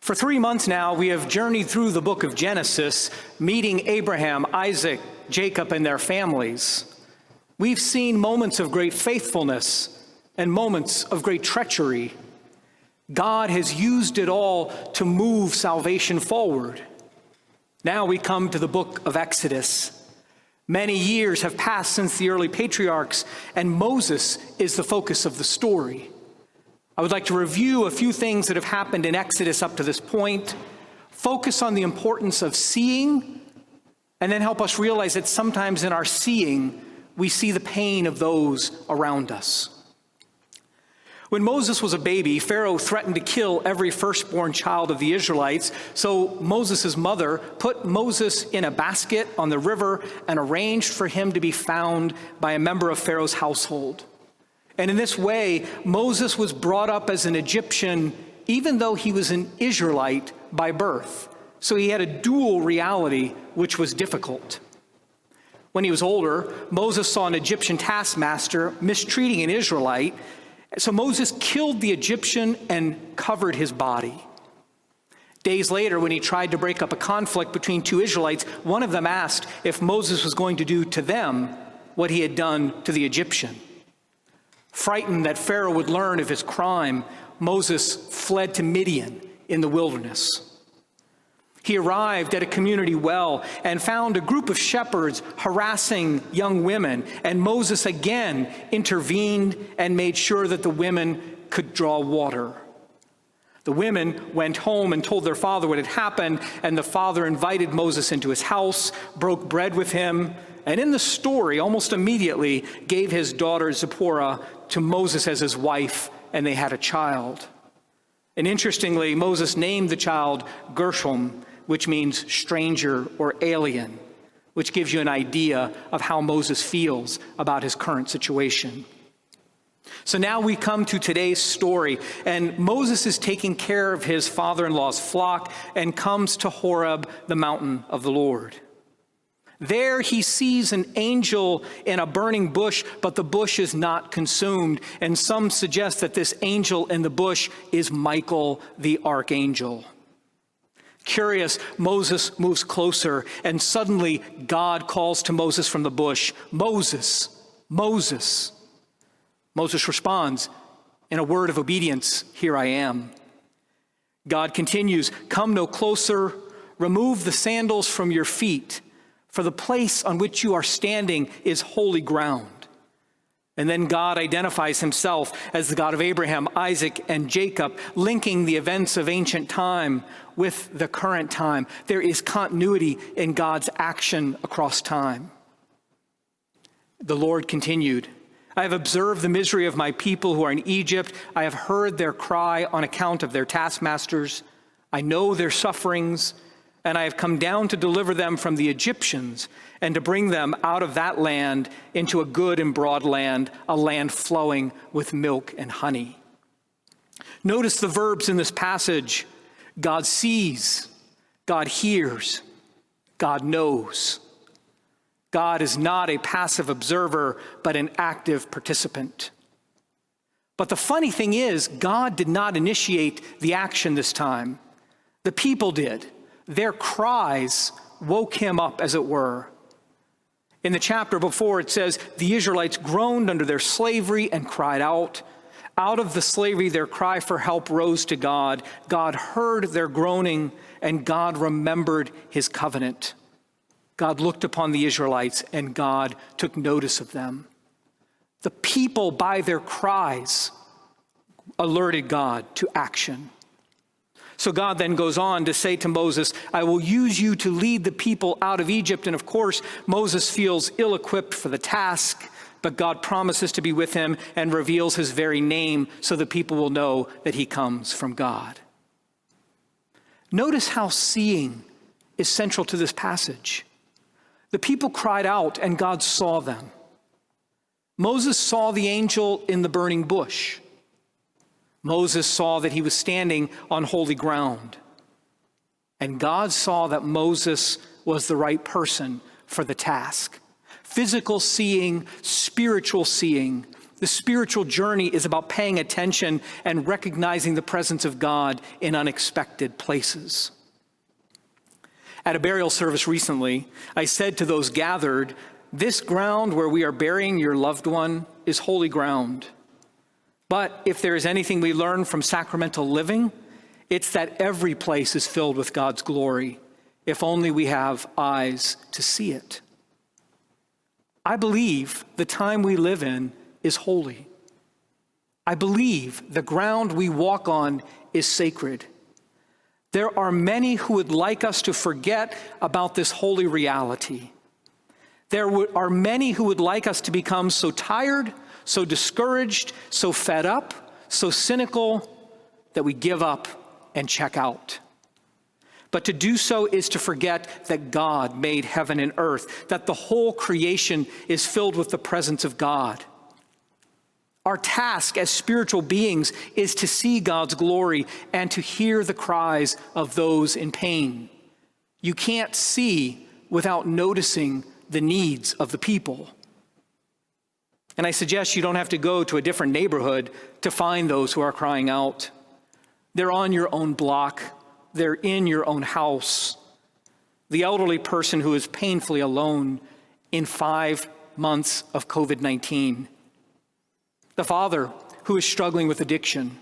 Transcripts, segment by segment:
For 3 months now, we have journeyed through the book of Genesis, meeting Abraham, Isaac, Jacob, and their families. We've seen moments of great faithfulness and moments of great treachery. God has used it all to move salvation forward. Now we come to the book of Exodus. Many years have passed since the early patriarchs, and Moses is the focus of the story. I would like to review a few things that have happened in Exodus up to this point, focus on the importance of seeing, and then help us realize that sometimes in our seeing, we see the pain of those around us. When Moses was a baby, Pharaoh threatened to kill every firstborn child of the Israelites, so Moses' mother put Moses in a basket on the river and arranged for him to be found by a member of Pharaoh's household. And in this way, Moses was brought up as an Egyptian, even though he was an Israelite by birth. So he had a dual reality, which was difficult. When he was older, Moses saw an Egyptian taskmaster mistreating an Israelite. So Moses killed the Egyptian and covered his body. Days later, when he tried to break up a conflict between two Israelites, one of them asked if Moses was going to do to them what he had done to the Egyptian. Frightened that Pharaoh would learn of his crime, Moses fled to Midian in the wilderness. He arrived at a community well and found a group of shepherds harassing young women, and Moses again intervened and made sure that the women could draw water. The women went home and told their father what had happened, and the father invited Moses into his house, broke bread with him, and in the story, almost immediately, gave his daughter Zipporah to Moses as his wife, and they had a child. And interestingly, Moses named the child Gershom, which means stranger or alien, which gives you an idea of how Moses feels about his current situation. So now we come to today's story, and Moses is taking care of his father-in-law's flock and comes to Horeb, the mountain of the Lord. There he sees an angel in a burning bush, but the bush is not consumed. And some suggest that this angel in the bush is Michael, the archangel. Curious, Moses moves closer, and suddenly God calls to Moses from the bush, "Moses, Moses." Moses responds in a word of obedience, "Here I am." God continues, "Come no closer, remove the sandals from your feet, for the place on which you are standing is holy ground." And then God identifies himself as the God of Abraham, Isaac, and Jacob, linking the events of ancient time with the current time. There is continuity in God's action across time. The Lord continued, "I have observed the misery of my people who are in Egypt. I have heard their cry on account of their taskmasters. I know their sufferings, and I have come down to deliver them from the Egyptians and to bring them out of that land into a good and broad land, a land flowing with milk and honey." Notice the verbs in this passage. God sees, God hears, God knows. God is not a passive observer, but an active participant. But the funny thing is, God did not initiate the action this time. The people did. Their cries woke him up, as it were. In the chapter before, it says, the Israelites groaned under their slavery and cried out. Out of the slavery, their cry for help rose to God. God heard their groaning, and God remembered his covenant. God looked upon the Israelites, and God took notice of them. The people, by their cries, alerted God to action. So God then goes on to say to Moses, "I will use you to lead the people out of Egypt." And of course, Moses feels ill-equipped for the task, but God promises to be with him and reveals his very name so the people will know that he comes from God. Notice how seeing is central to this passage. The people cried out and God saw them. Moses saw the angel in the burning bush. Moses saw that he was standing on holy ground. And God saw that Moses was the right person for the task. Physical seeing, spiritual seeing, The spiritual journey is about paying attention and recognizing the presence of God in unexpected places. At a burial service recently, I said to those gathered, "This ground where we are burying your loved one is holy ground. But if there is anything we learn from sacramental living, it's that every place is filled with God's glory, if only we have eyes to see it." I believe the time we live in is holy. I believe the ground we walk on is sacred. There are many who would like us to forget about this holy reality. There are many who would like us to become so tired, so discouraged, so fed up, so cynical that we give up and check out. But to do so is to forget that God made heaven and earth, that the whole creation is filled with the presence of God. Our task as spiritual beings is to see God's glory and to hear the cries of those in pain. You can't see without noticing the needs of the people. And I suggest you don't have to go to a different neighborhood to find those who are crying out. They're on your own block. They're in your own house. The elderly person who is painfully alone in 5 months of COVID-19. The father who is struggling with addiction.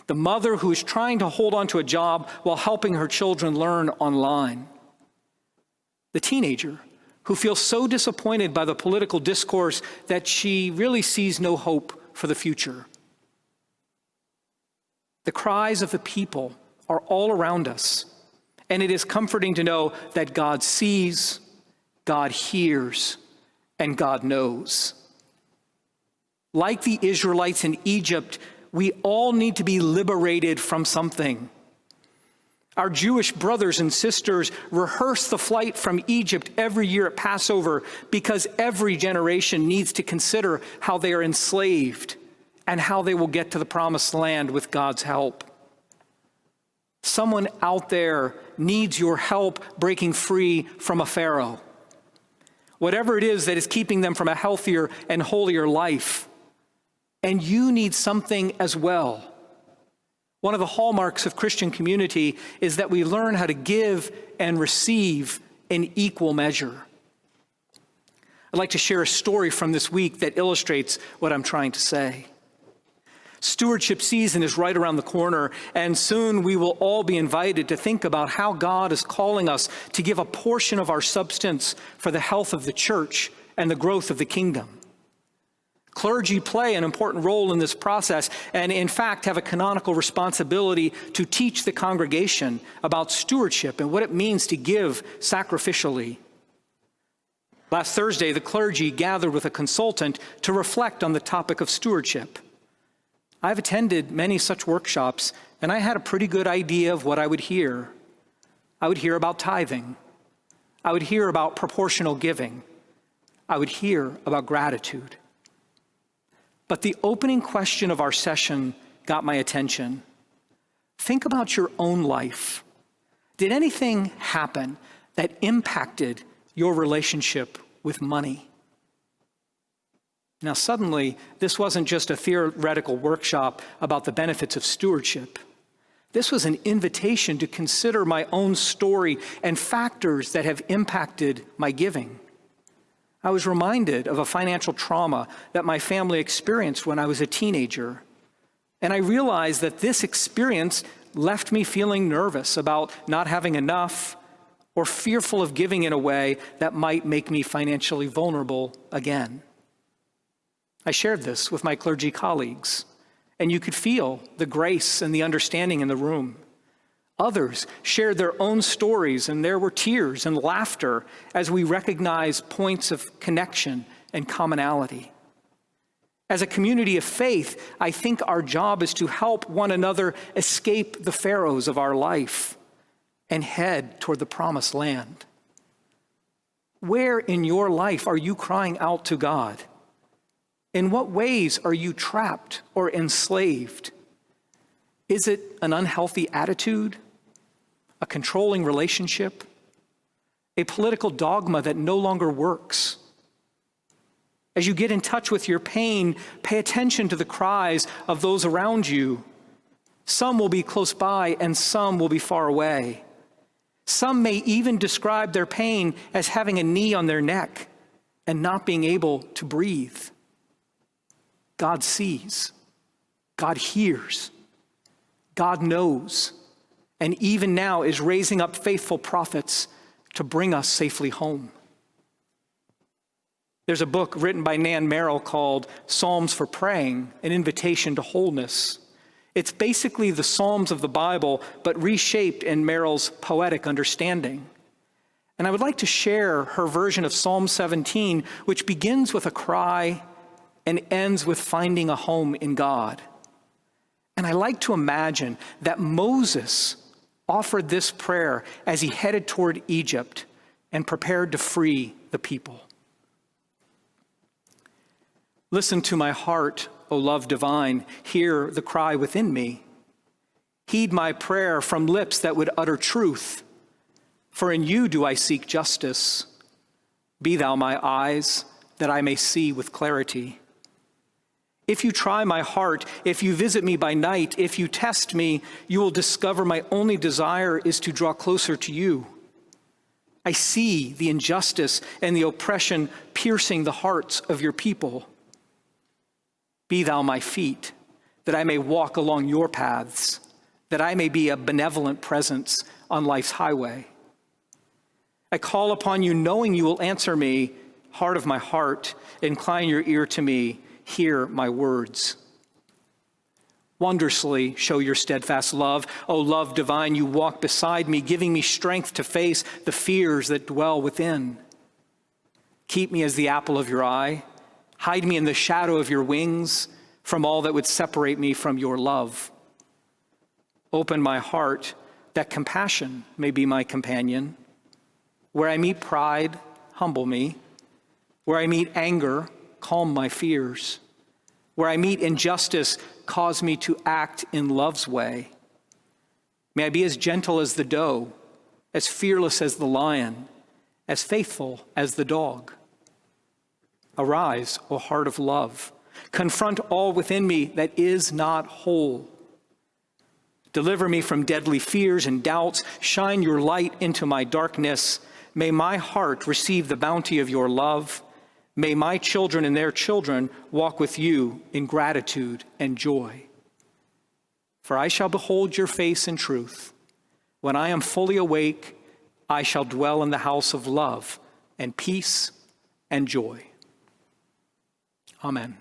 The mother who is trying to hold on to a job while helping her children learn online. The teenager who feels so disappointed by the political discourse that she really sees no hope for the future. The cries of the people are all around us, and it is comforting to know that God sees, God hears, and God knows. Like the Israelites in Egypt, we all need to be liberated from something. Our Jewish brothers and sisters rehearse the flight from Egypt every year at Passover because every generation needs to consider how they are enslaved and how they will get to the promised land with God's help. Someone out there needs your help breaking free from a Pharaoh. Whatever it is that is keeping them from a healthier and holier life. And you need something as well. One of the hallmarks of Christian community is that we learn how to give and receive in equal measure. I'd like to share a story from this week that illustrates what I'm trying to say. Stewardship season is right around the corner, and soon we will all be invited to think about how God is calling us to give a portion of our substance for the health of the church and the growth of the kingdom. Clergy play an important role in this process and, in fact, have a canonical responsibility to teach the congregation about stewardship and what it means to give sacrificially. Last Thursday, the clergy gathered with a consultant to reflect on the topic of stewardship. I've attended many such workshops, and I had a pretty good idea of what I would hear. I would hear about tithing. I would hear about proportional giving. I would hear about gratitude. But the opening question of our session got my attention. Think about your own life. Did anything happen that impacted your relationship with money? Now, suddenly, this wasn't just a theoretical workshop about the benefits of stewardship. This was an invitation to consider my own story and factors that have impacted my giving. I was reminded of a financial trauma that my family experienced when I was a teenager. And I realized that this experience left me feeling nervous about not having enough or fearful of giving in a way that might make me financially vulnerable again. I shared this with my clergy colleagues, and you could feel the grace and the understanding in the room. Others shared their own stories, and there were tears and laughter as we recognized points of connection and commonality. As a community of faith, I think our job is to help one another escape the pharaohs of our life and head toward the promised land. Where in your life are you crying out to God? In what ways are you trapped or enslaved? Is it an unhealthy attitude, a controlling relationship, a political dogma that no longer works? As you get in touch with your pain, pay attention to the cries of those around you. Some will be close by and some will be far away. Some may even describe their pain as having a knee on their neck and not being able to breathe. God sees, God hears, God knows, and even now is raising up faithful prophets to bring us safely home. There's a book written by Nan Merrill called Psalms for Praying, an Invitation to Wholeness. It's basically the Psalms of the Bible, but reshaped in Merrill's poetic understanding. And I would like to share her version of Psalm 17, which begins with a cry and ends with finding a home in God. And I like to imagine that Moses offered this prayer as he headed toward Egypt and prepared to free the people. Listen to my heart, O love divine. Hear the cry within me. Heed my prayer from lips that would utter truth. For in you do I seek justice. Be thou my eyes, that I may see with clarity. If you try my heart, if you visit me by night, if you test me, you will discover my only desire is to draw closer to you. I see the injustice and the oppression piercing the hearts of your people. Be thou my feet, that I may walk along your paths, that I may be a benevolent presence on life's highway. I call upon you knowing you will answer me. Heart of my heart, incline your ear to me, hear my words. Wondrously show your steadfast love. O love divine, you walk beside me, giving me strength to face the fears that dwell within. Keep me as the apple of your eye. Hide me in the shadow of your wings from all that would separate me from your love. Open my heart that compassion may be my companion. Where I meet pride, humble me. Where I meet anger, calm my fears. Where I meet injustice, cause me to act in love's way. May I be as gentle as the doe, as fearless as the lion, as faithful as the dog. Arise, O heart of love. Confront all within me that is not whole. Deliver me from deadly fears and doubts. Shine your light into my darkness. May my heart receive the bounty of your love. May my children and their children walk with you in gratitude and joy. For I shall behold your face in truth. When I am fully awake, I shall dwell in the house of love and peace and joy. Amen.